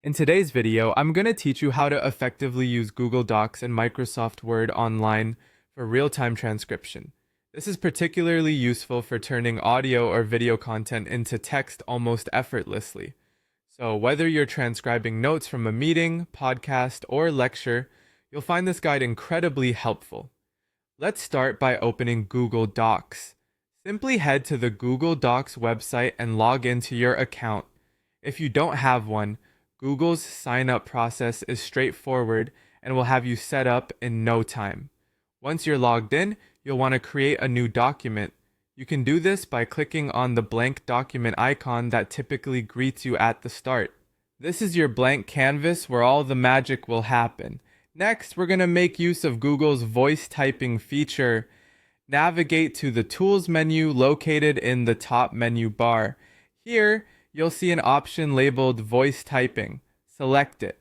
In today's video, I'm going to teach you how to effectively use Google Docs and Microsoft Word online for real-time transcription. This is particularly useful for turning audio or video content into text almost effortlessly. So whether you're transcribing notes from a meeting, podcast, or lecture, you'll find this guide incredibly helpful. Let's start by opening Google Docs. Simply head to the Google Docs website and log into your account. If you don't have one, Google's sign-up process is straightforward and will have you set up in no time. Once you're logged in, you'll want to create a new document. You can do this by clicking on the blank document icon that typically greets you at the start. This is your blank canvas where all the magic will happen. Next, we're going to make use of Google's voice typing feature. Navigate to the Tools menu located in the top menu bar. Here, you'll see an option labeled Voice Typing. Select it.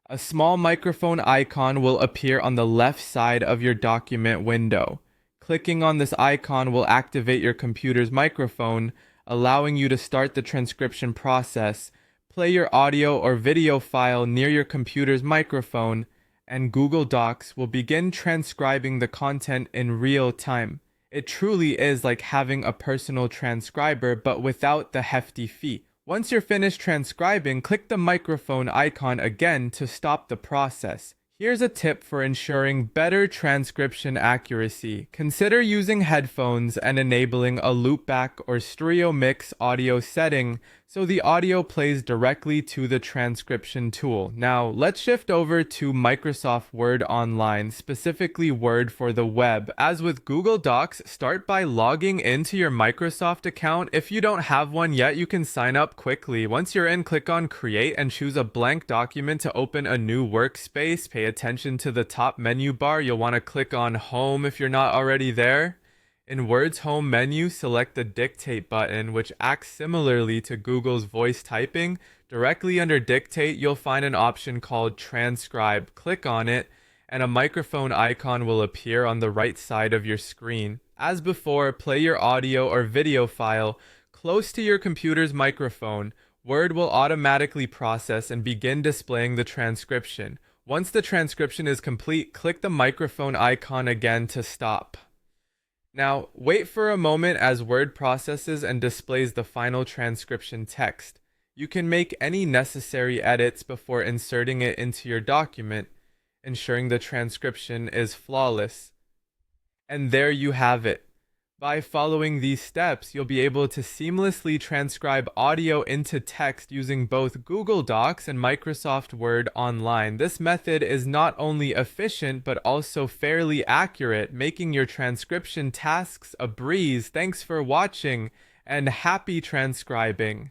A small microphone icon will appear on the left side of your document window. Clicking on this icon will activate your computer's microphone, allowing you to start the transcription process. Play your audio or video file near your computer's microphone, and Google Docs will begin transcribing the content in real time. It truly is like having a personal transcriber, but without the hefty fee. Once you're finished transcribing, click the microphone icon again to stop the process. Here's a tip for ensuring better transcription accuracy. Consider using headphones and enabling a loopback or stereo mix audio setting so the audio plays directly to the transcription tool. Now, let's shift over to Microsoft Word Online, specifically Word for the web. As with Google Docs, start by logging into your Microsoft account. If you don't have one yet, you can sign up quickly. Once you're in, click on Create and choose a blank document to open a new workspace. Pay attention to the top menu bar. You'll want to click on Home if you're not already there. In Word's home menu, select the Dictate button, which acts similarly to Google's voice typing. Directly under Dictate, you'll find an option called Transcribe. Click on it, and a microphone icon will appear on the right side of your screen. As before, play your audio or video file close to your computer's microphone. Word will automatically process and begin displaying the transcription. Once the transcription is complete, click the microphone icon again to stop. Now, wait for a moment as Word processes and displays the final transcription text. You can make any necessary edits before inserting it into your document, ensuring the transcription is flawless. And there you have it. By following these steps, you'll be able to seamlessly transcribe audio into text using both Google Docs and Microsoft Word Online. This method is not only efficient, but also fairly accurate, making your transcription tasks a breeze. Thanks for watching, and happy transcribing.